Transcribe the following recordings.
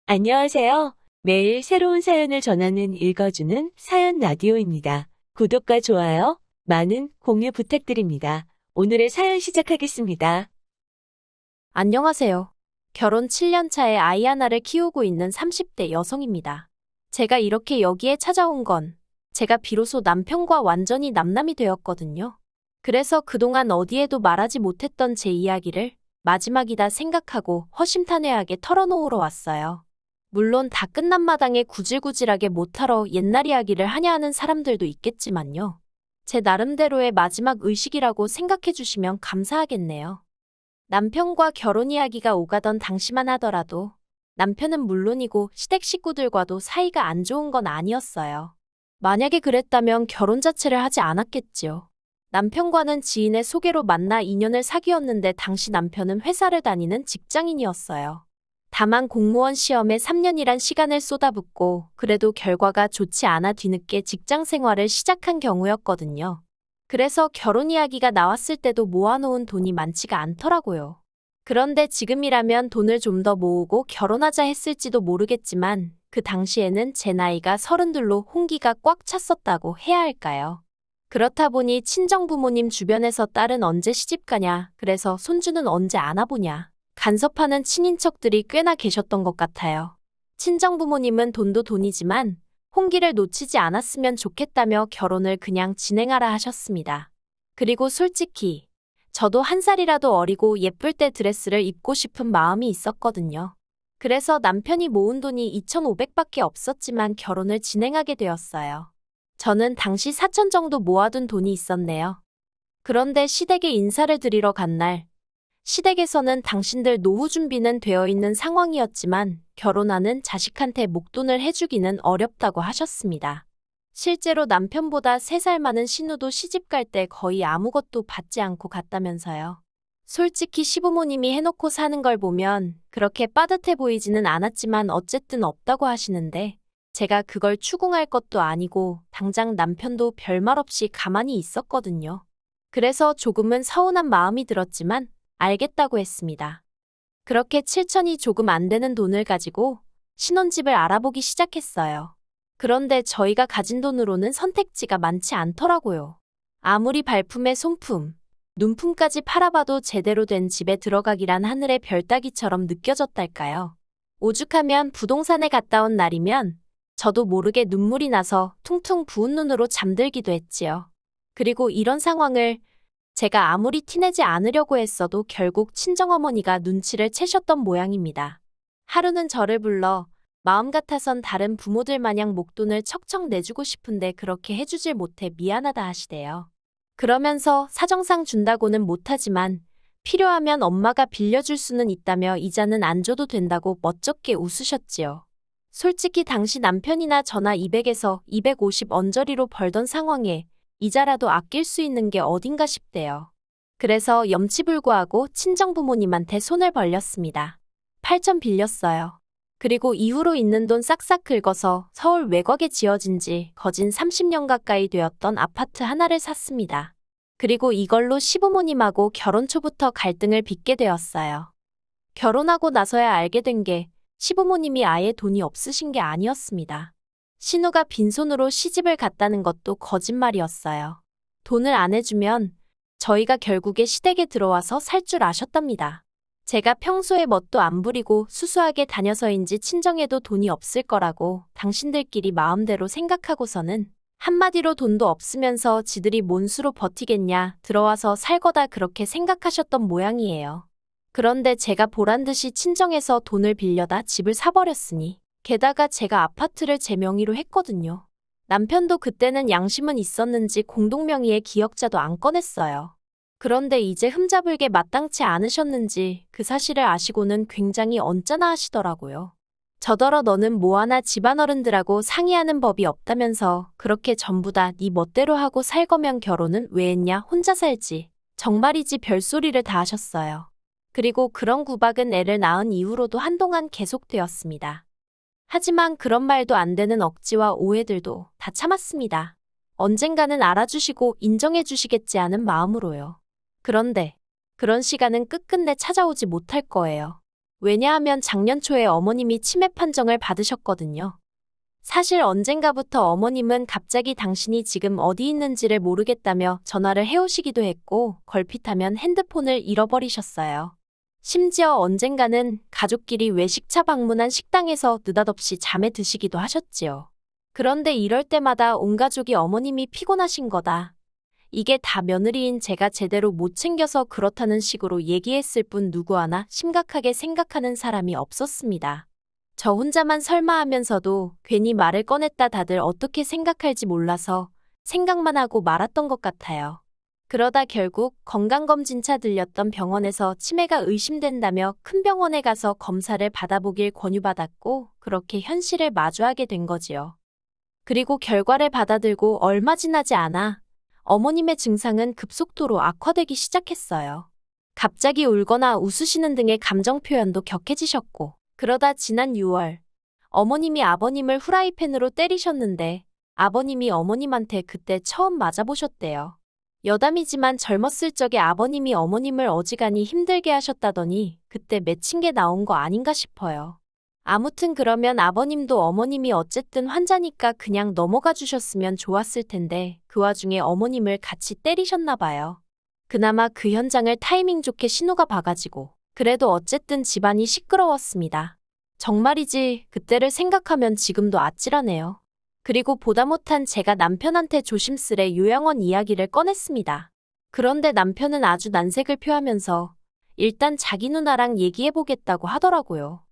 안녕하세요. 매일 새로운 사연을 전하는 읽어주는 사연 라디오입니다. 구독과 좋아요, 많은 공유 부탁드립니다. 오늘의 사연 시작하겠습니다. 안녕하세요. 결혼 7년 차에 아이 하나를 키우고 있는 30대 여성입니다. 제가 이렇게 여기에 찾아온 건 제가 비로소 남편과 완전히 남남이 되었거든요. 그래서 그동안 어디에도 말하지 못했던 제 이야기를 마지막이다 생각하고 허심탄회하게 털어놓으러 왔어요. 물론 다 끝난 마당에 구질구질하게 못하러 옛날 이야기를 하냐 하는 사람들도 있겠지만요. 제 나름대로의 마지막 의식이라고 생각해 주시면 감사하겠네요. 남편과 결혼 이야기가 오가던 당시만 하더라도 남편은 물론이고 시댁 식구들과도 사이가 안 좋은 건 아니었어요. 만약에 그랬다면 결혼 자체를 하지 않았겠지요. 남편과는 지인의 소개로 만나 인연을 사귀었는데 당시 남편은 회사를 다니는 직장인이었어요. 다만 공무원 시험에 3년이란 시간을 쏟아붓고 그래도 결과가 좋지 않아 뒤늦게 직장 생활을 시작한 경우였거든요. 그래서 결혼 이야기가 나왔을 때도 모아놓은 돈이 많지가 않더라고요. 그런데 지금이라면 돈을 좀 더 모으고 결혼하자 했을지도 모르겠지만 그 당시에는 제 나이가 32로 홍기가 꽉 찼었다고 해야 할까요? 그렇다 보니 친정부모님 주변에서 딸은 언제 시집가냐, 그래서 손주는 언제 안아보냐, 간섭하는 친인척들이 꽤나 계셨던 것 같아요. 친정부모님은 돈도 돈이지만 홍기를 놓치지 않았으면 좋겠다며 결혼을 그냥 진행하라 하셨습니다. 그리고 솔직히 저도 한 살이라도 어리고 예쁠 때 드레스를 입고 싶은 마음이 있었거든요. 그래서 남편이 모은 돈이 2,500밖에 없었지만 결혼을 진행하게 되었어요. 저는 당시 4천 정도 모아둔 돈이 있었네요. 그런데 시댁에 인사를 드리러 간 날, 시댁에서는 당신들 노후 준비는 되어 있는 상황이었지만 결혼하는 자식한테 목돈을 해주기는 어렵다고 하셨습니다. 실제로 남편보다 3살 많은 신우도 시집갈 때 거의 아무것도 받지 않고 갔다면서요. 솔직히 시부모님이 해놓고 사는 걸 보면 그렇게 빠듯해 보이지는 않았지만 어쨌든 없다고 하시는데 제가 그걸 추궁할 것도 아니고 당장 남편도 별말 없이 가만히 있었거든요. 그래서 조금은 서운한 마음이 들었지만 알겠다고 했습니다. 그렇게 7천이 조금 안 되는 돈을 가지고 신혼집을 알아보기 시작했어요. 그런데 저희가 가진 돈으로는 선택지가 많지 않더라고요. 아무리 발품에 손품, 눈품까지 팔아봐도 제대로 된 집에 들어가기란 하늘의 별 따기처럼 느껴졌달까요. 오죽하면 부동산에 갔다 온 날이면 저도 모르게 눈물이 나서 퉁퉁 부은 눈으로 잠들기도 했지요. 그리고 이런 상황을 제가 아무리 티내지 않으려고 했어도 결국 친정어머니가 눈치를 채셨던 모양입니다. 하루는 저를 불러 마음 같아선 다른 부모들 마냥 목돈을 척척 내주고 싶은데 그렇게 해주질 못해 미안하다 하시대요. 그러면서 사정상 준다고는 못하지만 필요하면 엄마가 빌려줄 수는 있다며 이자는 안 줘도 된다고 멋쩍게 웃으셨지요. 솔직히 당시 남편이나 저나 200에서 250 언저리로 벌던 상황에 이자라도 아낄 수 있는 게 어딘가 싶대요. 그래서 염치불구하고 친정부모님한테 손을 벌렸습니다. 8천 빌렸어요. 그리고 이후로 있는 돈 싹싹 긁어서 서울 외곽에 지어진 지 거진 30년 가까이 되었던 아파트 하나를 샀습니다. 그리고 이걸로 시부모님하고 결혼 초부터 갈등을 빚게 되었어요. 결혼하고 나서야 알게 된 게 시부모님이 아예 돈이 없으신 게 아니었습니다. 신우가 빈손으로 시집을 갔다는 것도 거짓말이었어요. 돈을 안 해주면 저희가 결국에 시댁에 들어와서 살 줄 아셨답니다. 제가 평소에 멋도 안 부리고 수수하게 다녀서인지 친정에도 돈이 없을 거라고 당신들끼리 마음대로 생각하고서는 한마디로 돈도 없으면서 지들이 뭔 수로 버티겠냐, 들어와서 살 거다 그렇게 생각하셨던 모양이에요. 그런데 제가 보란듯이 친정에서 돈을 빌려다 집을 사버렸으니 게다가 제가 아파트를 제 명의로 했거든요. 남편도 그때는 양심은 있었는지 공동명의의 기억자도 안 꺼냈어요. 그런데 이제 흠잡을게 마땅치 않으셨는지 그 사실을 아시고는 굉장히 언짢아 하시더라고요. 저더러 너는 뭐하나 집안어른들하고 상의하는 법이 없다면서 그렇게 전부 다 네 멋대로 하고 살 거면 결혼은 왜 했냐, 혼자 살지. 정말이지 별소리를 다 하셨어요. 그리고 그런 구박은 애를 낳은 이후로도 한동안 계속되었습니다. 하지만 그런 말도 안 되는 억지와 오해들도 다 참았습니다. 언젠가는 알아주시고 인정해주시겠지 하는 마음으로요. 그런데 그런 시간은 끝끝내 찾아오지 못할 거예요. 왜냐하면 작년 초에 어머님이 치매 판정을 받으셨거든요. 사실 언젠가부터 어머님은 갑자기 당신이 지금 어디 있는지를 모르겠다며 전화를 해오시기도 했고 걸핏하면 핸드폰을 잃어버리셨어요. 심지어 언젠가는 가족끼리 외식차 방문한 식당에서 느닷없이 잠에 드시기도 하셨지요. 그런데 이럴 때마다 온 가족이 어머님이 피곤하신 거다. 이게 다 며느리인 제가 제대로 못 챙겨서 그렇다는 식으로 얘기했을 뿐 누구 하나 심각하게 생각하는 사람이 없었습니다. 저 혼자만 설마 하면서도 괜히 말을 꺼냈다 다들 어떻게 생각할지 몰라서 생각만 하고 말았던 것 같아요. 그러다 결국 건강검진차 들렸던 병원에서 치매가 의심된다며 큰 병원에 가서 검사를 받아보길 권유받았고 그렇게 현실을 마주하게 된 거지요. 그리고 결과를 받아들고 얼마 지나지 않아 어머님의 증상은 급속도로 악화되기 시작했어요. 갑자기 울거나 웃으시는 등의 감정 표현도 격해지셨고 그러다 지난 6월 어머님이 아버님을 후라이팬으로 때리셨는데 아버님이 어머님한테 그때 처음 맞아보셨대요. 여담이지만 젊었을 적에 아버님이 어머님을 어지간히 힘들게 하셨다더니 그때 맺힌 게 나온 거 아닌가 싶어요. 아무튼 그러면 아버님도 어머님이 어쨌든 환자니까 그냥 넘어가 주셨으면 좋았을 텐데 그 와중에 어머님을 같이 때리셨나 봐요. 그나마 그 현장을 타이밍 좋게 신호가 봐가지고 그래도 어쨌든 집안이 시끄러웠습니다. 정말이지 그때를 생각하면 지금도 아찔하네요. 그리고 보다 못한 제가 남편한테 조심스레 요양원 이야기를 꺼냈습니다. 그런데 남편은 아주 난색을 표하면서 일단 자기 누나랑 얘기해보겠다고 하더라고요.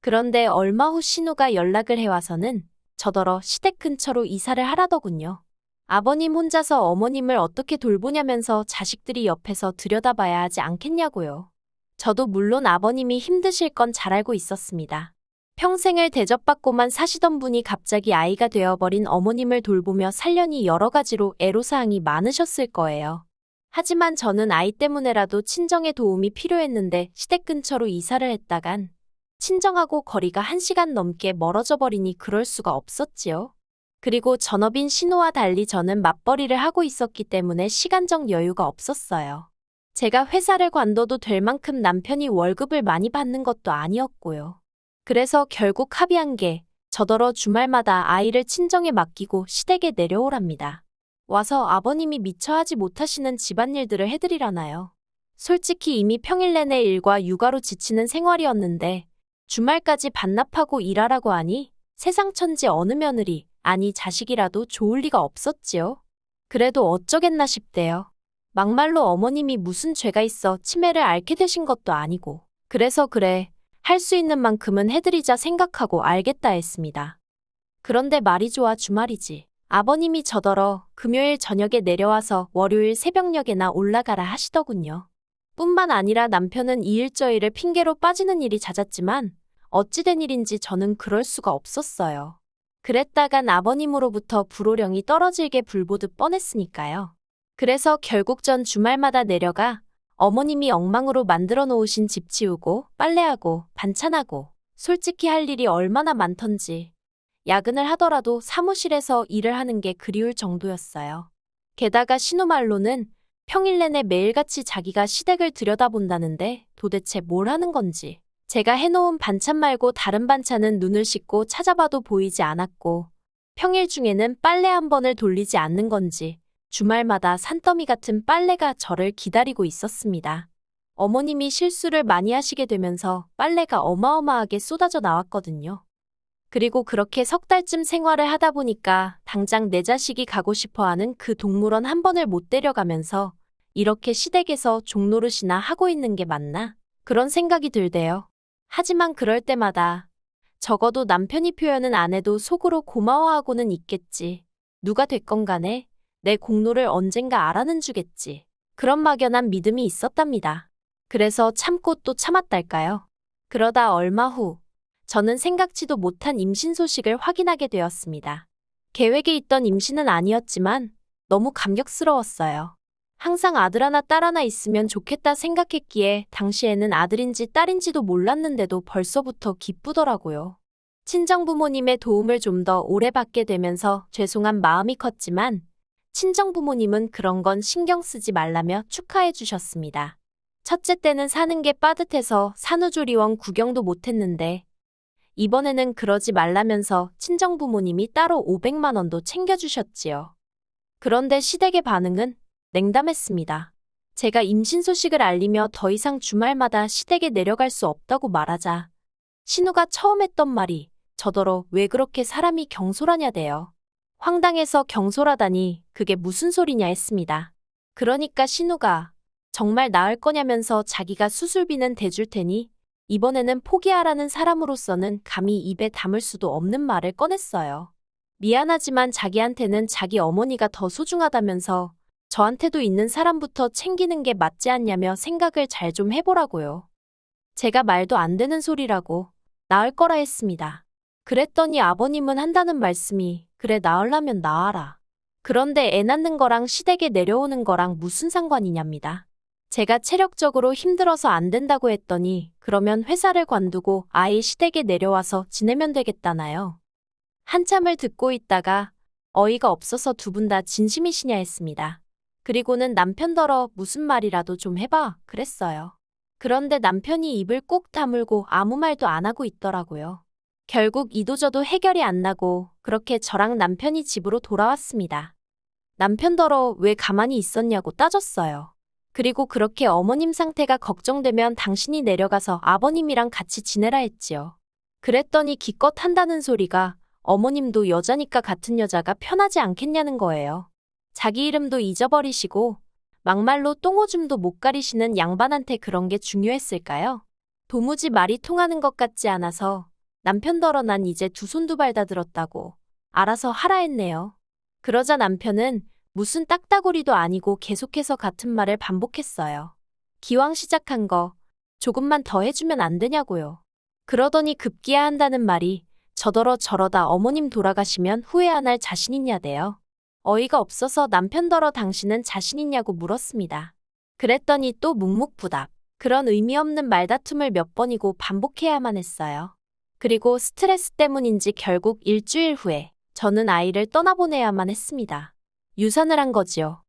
그런데 얼마 후 신우가 연락을 해와서는 저더러 시댁 근처로 이사를 하라더군요. 아버님 혼자서 어머님을 어떻게 돌보냐면서 자식들이 옆에서 들여다봐야 하지 않겠냐고요. 저도 물론 아버님이 힘드실 건 잘 알고 있었습니다. 평생을 대접받고만 사시던 분이 갑자기 아이가 되어버린 어머님을 돌보며 살려니 여러 가지로 애로사항이 많으셨을 거예요. 하지만 저는 아이 때문에라도 친정의 도움이 필요했는데 시댁 근처로 이사를 했다간 친정하고 거리가 1시간 넘게 멀어져 버리니 그럴 수가 없었지요. 그리고 전업인 신우와 달리 저는 맞벌이를 하고 있었기 때문에 시간적 여유가 없었어요. 제가 회사를 관둬도 될 만큼 남편이 월급을 많이 받는 것도 아니었고요. 그래서 결국 합의한 게 저더러 주말마다 아이를 친정에 맡기고 시댁에 내려오랍니다. 와서 아버님이 미처 하지 못하시는 집안일들을 해드리라나요. 솔직히 이미 평일 내내 일과 육아로 지치는 생활이었는데 주말까지 반납하고 일하라고 하니 세상 천지 어느 며느리, 아니 자식이라도 좋을 리가 없었지요. 그래도 어쩌겠나 싶대요. 막말로 어머님이 무슨 죄가 있어 치매를 앓게 되신 것도 아니고 그래서 그래, 할 수 있는 만큼은 해드리자 생각하고 알겠다 했습니다. 그런데 말이 좋아 주말이지. 아버님이 저더러 금요일 저녁에 내려와서 월요일 새벽녘에나 올라가라 하시더군요. 뿐만 아니라 남편은 이 일 저 일을 핑계로 빠지는 일이 잦았지만 어찌된 일인지 저는 그럴 수가 없었어요. 그랬다간 아버님으로부터 불호령이 떨어질게 불보듯 뻔했으니까요. 그래서 결국 전 주말마다 내려가 어머님이 엉망으로 만들어 놓으신 집 치우고 빨래하고 반찬하고 솔직히 할 일이 얼마나 많던지 야근을 하더라도 사무실에서 일을 하는 게 그리울 정도였어요. 게다가 신우 말로는 평일 내내 매일같이 자기가 시댁을 들여다본다는데 도대체 뭘 하는 건지 제가 해놓은 반찬 말고 다른 반찬은 눈을 씻고 찾아봐도 보이지 않았고 평일 중에는 빨래 한 번을 돌리지 않는 건지 주말마다 산더미 같은 빨래가 저를 기다리고 있었습니다. 어머님이 실수를 많이 하시게 되면서 빨래가 어마어마하게 쏟아져 나왔거든요. 그리고 그렇게 석 달쯤 생활을 하다 보니까 당장 내 자식이 가고 싶어하는 그 동물원 한 번을 못 데려가면서 이렇게 시댁에서 종노릇이나 하고 있는 게 맞나? 그런 생각이 들대요. 하지만 그럴 때마다 적어도 남편이 표현은 안 해도 속으로 고마워하고는 있겠지. 누가 됐건 간에 내 공로를 언젠가 알아는 주겠지. 그런 막연한 믿음이 있었답니다. 그래서 참고 또 참았달까요? 그러다 얼마 후 저는 생각지도 못한 임신 소식을 확인하게 되었습니다. 계획에 있던 임신은 아니었지만 너무 감격스러웠어요. 항상 아들 하나 딸 하나 있으면 좋겠다 생각했기에 당시에는 아들인지 딸인지도 몰랐는데도 벌써부터 기쁘더라고요. 친정부모님의 도움을 좀 더 오래 받게 되면서 죄송한 마음이 컸지만 친정부모님은 그런 건 신경 쓰지 말라며 축하해 주셨습니다. 첫째 때는 사는 게 빠듯해서 산후조리원 구경도 못했는데 이번에는 그러지 말라면서 친정부모님이 따로 500만 원도 챙겨주셨지요. 그런데 시댁의 반응은 냉담했습니다. 제가 임신 소식을 알리며 더 이상 주말마다 시댁에 내려갈 수 없다고 말하자 신우가 처음 했던 말이 저더러 왜 그렇게 사람이 경솔하냐대요. 황당해서 경솔하다니 그게 무슨 소리냐 했습니다. 그러니까 신우가 정말 나을 거냐면서 자기가 수술비는 대줄 테니 이번에는 포기하라는 사람으로서는 감히 입에 담을 수도 없는 말을 꺼냈어요. 미안하지만 자기한테는 자기 어머니가 더 소중하다면서 저한테도 있는 사람부터 챙기는 게 맞지 않냐며 생각을 잘 좀 해보라고요. 제가 말도 안 되는 소리라고 나을 거라 했습니다. 그랬더니 아버님은 한다는 말씀이 그래 나으려면 나아라. 그런데 애 낳는 거랑 시댁에 내려오는 거랑 무슨 상관이냐입니다. 제가 체력적으로 힘들어서 안 된다고 했더니 그러면 회사를 관두고 아예 시댁에 내려와서 지내면 되겠다나요. 한참을 듣고 있다가 어이가 없어서 두 분 다 진심이시냐 했습니다. 그리고는 남편더러 무슨 말이라도 좀 해봐 그랬어요. 그런데 남편이 입을 꼭 다물고 아무 말도 안 하고 있더라고요. 결국 이도저도 해결이 안 나고 그렇게 저랑 남편이 집으로 돌아왔습니다. 남편더러 왜 가만히 있었냐고 따졌어요. 그리고 그렇게 어머님 상태가 걱정되면 당신이 내려가서 아버님이랑 같이 지내라 했지요. 그랬더니 기껏 한다는 소리가 어머님도 여자니까 같은 여자가 편하지 않겠냐는 거예요. 자기 이름도 잊어버리시고 막말로 똥오줌도 못 가리시는 양반한테 그런 게 중요했을까요? 도무지 말이 통하는 것 같지 않아서 남편더러 난 이제 두 손 두 발 다 들었다고 알아서 하라 했네요. 그러자 남편은 무슨 딱따구리도 아니고 계속해서 같은 말을 반복했어요. 기왕 시작한 거 조금만 더 해주면 안 되냐고요. 그러더니 급기야 한다는 말이 저더러 저러다 어머님 돌아가시면 후회 안 할 자신 있냐대요. 어이가 없어서 남편더러 당신은 자신 있냐고 물었습니다. 그랬더니 또 묵묵부답. 그런 의미 없는 말다툼을 몇 번이고 반복해야만 했어요. 그리고 스트레스 때문인지 결국 일주일 후에 저는 아이를 떠나보내야만 했습니다. 유산을 한 거지요.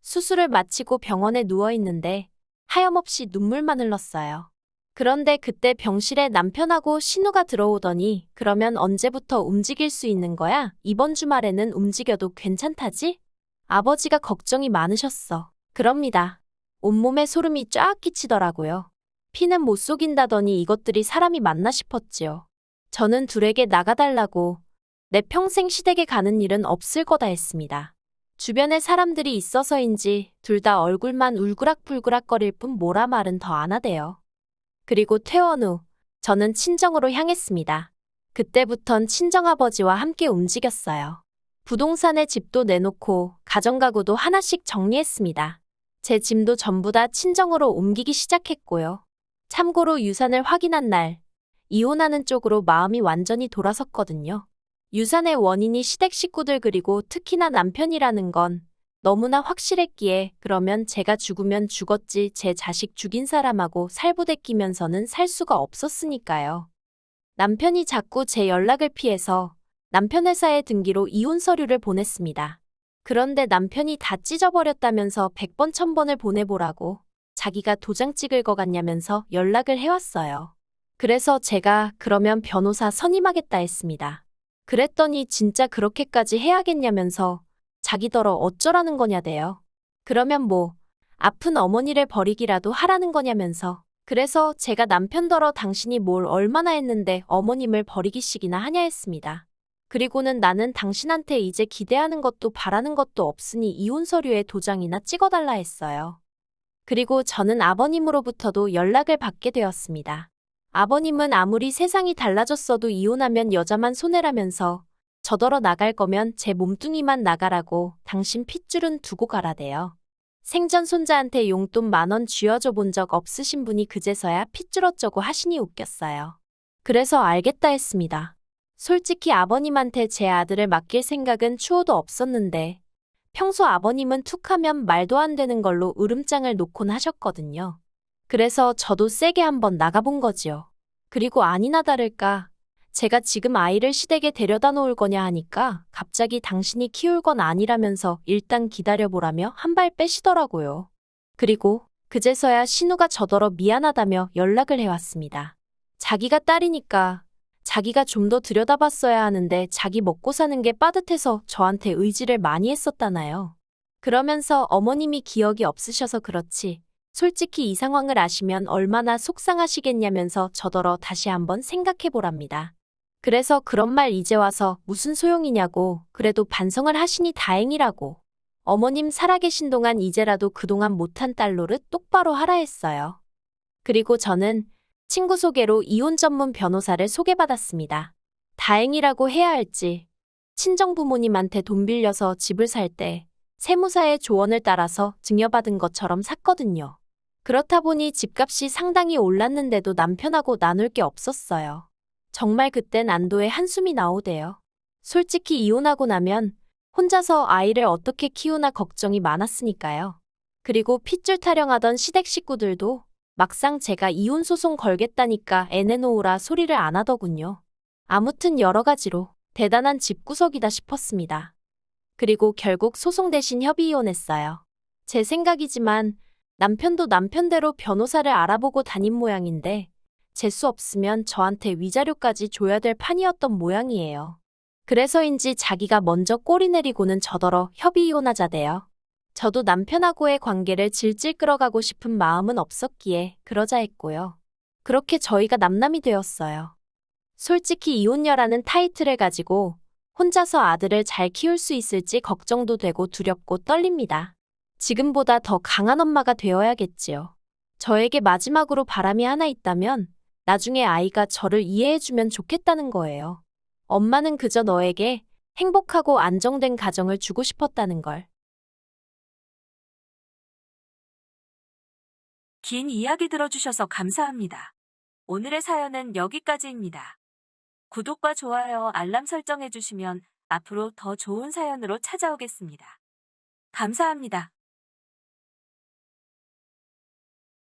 수술을 마치고 병원에 누워있는데 하염없이 눈물만 흘렀어요. 그런데 그때 병실에 남편하고 신우가 들어오더니 그러면 언제부터 움직일 수 있는 거야? 이번 주말에는 움직여도 괜찮다지? 아버지가 걱정이 많으셨어. 그럽니다. 온몸에 소름이 쫙 끼치더라고요. 피는 못 속인다더니 이것들이 사람이 맞나 싶었지요. 저는 둘에게 나가달라고 내 평생 시댁에 가는 일은 없을 거다 했습니다. 주변에 사람들이 있어서인지 둘 다 얼굴만 울그락불그락거릴 뿐 뭐라 말은 더 안 하대요. 그리고 퇴원 후 저는 친정으로 향했습니다. 그때부턴 친정아버지와 함께 움직였어요. 부동산에 집도 내놓고 가정가구도 하나씩 정리했습니다. 제 짐도 전부 다 친정으로 옮기기 시작했고요. 참고로 유산을 확인한 날 이혼하는 쪽으로 마음이 완전히 돌아섰거든요. 유산의 원인이 시댁 식구들 그리고 특히나 남편이라는 건 너무나 확실했기에 그러면 제가 죽으면 죽었지 제 자식 죽인 사람하고 살부대끼면서는 살 수가 없었으니까요. 남편이 자꾸 제 연락을 피해서 남편 회사에 등기로 이혼 서류를 보냈습니다. 그런데 남편이 다 찢어버렸다면서 100번 1000번을 보내보라고 자기가 도장 찍을 것 같냐면서 연락을 해왔어요. 그래서 제가 그러면 변호사 선임하겠다 했습니다. 그랬더니 진짜 그렇게까지 해야겠냐면서 자기더러 어쩌라는 거냐대요. 그러면 뭐 아픈 어머니를 버리기라도 하라는 거냐면서. 그래서 제가 남편더러 당신이 뭘 얼마나 했는데 어머님을 버리기식이나 하냐 했습니다. 그리고는 나는 당신한테 이제 기대하는 것도 바라는 것도 없으니 이혼 서류에 도장이나 찍어달라 했어요. 그리고 저는 아버님으로부터도 연락을 받게 되었습니다. 아버님은 아무리 세상이 달라졌어도 이혼하면 여자만 손해라면서 저더러 나갈 거면 제 몸뚱이만 나가라고 당신 핏줄은 두고 가라대요. 생전 손자한테 용돈 10,000원 쥐어줘 본 적 없으신 분이 그제서야 핏줄 어쩌고 하시니 웃겼어요. 그래서 알겠다 했습니다. 솔직히 아버님한테 제 아들을 맡길 생각은 추호도 없었는데 평소 아버님은 툭하면 말도 안 되는 걸로 으름장을 놓곤 하셨거든요. 그래서 저도 세게 한번 나가본 거지요. 그리고 아니나 다를까 제가 지금 아이를 시댁에 데려다 놓을 거냐 하니까 갑자기 당신이 키울 건 아니라면서 일단 기다려보라며 한 발 빼시더라고요. 그리고 그제서야 신우가 저더러 미안하다며 연락을 해왔습니다. 자기가 딸이니까 자기가 좀 더 들여다봤어야 하는데 자기 먹고 사는 게 빠듯해서 저한테 의지를 많이 했었다나요. 그러면서 어머님이 기억이 없으셔서 그렇지 솔직히 이 상황을 아시면 얼마나 속상하시겠냐면서 저더러 다시 한번 생각해보랍니다. 그래서 그런 말 이제 와서 무슨 소용이냐고 그래도 반성을 하시니 다행이라고. 어머님 살아계신 동안 이제라도 그동안 못한 딸 노릇 똑바로 하라 했어요. 그리고 저는 친구 소개로 이혼 전문 변호사를 소개받았습니다. 다행이라고 해야 할지 친정 부모님한테 돈 빌려서 집을 살 때 세무사의 조언을 따라서 증여받은 것처럼 샀거든요. 그렇다 보니 집값이 상당히 올랐는데도 남편하고 나눌 게 없었어요. 정말 그땐 안도의 한숨이 나오대요. 솔직히 이혼하고 나면 혼자서 아이를 어떻게 키우나 걱정이 많았으니까요. 그리고 핏줄 타령하던 시댁 식구들도 막상 제가 이혼 소송 걸겠다니까 애 내놓으라 소리를 안 하더군요. 아무튼 여러 가지로 대단한 집구석이다 싶었습니다. 그리고 결국 소송 대신 협의 이혼했어요. 제 생각이지만 남편도 남편대로 변호사를 알아보고 다닌 모양인데 재수 없으면 저한테 위자료까지 줘야 될 판이었던 모양이에요. 그래서인지 자기가 먼저 꼬리 내리고는 저더러 협의 이혼하자대요. 저도 남편하고의 관계를 질질 끌어가고 싶은 마음은 없었기에 그러자 했고요. 그렇게 저희가 남남이 되었어요. 솔직히 이혼녀라는 타이틀을 가지고 혼자서 아들을 잘 키울 수 있을지 걱정도 되고 두렵고 떨립니다. 지금보다 더 강한 엄마가 되어야겠지요. 저에게 마지막으로 바람이 하나 있다면 나중에 아이가 저를 이해해주면 좋겠다는 거예요. 엄마는 그저 너에게 행복하고 안정된 가정을 주고 싶었다는 걸. 긴 이야기 들어주셔서 감사합니다. 오늘의 사연은 여기까지입니다. 구독과 좋아요, 알람 설정해주시면 앞으로 더 좋은 사연으로 찾아오겠습니다. 감사합니다.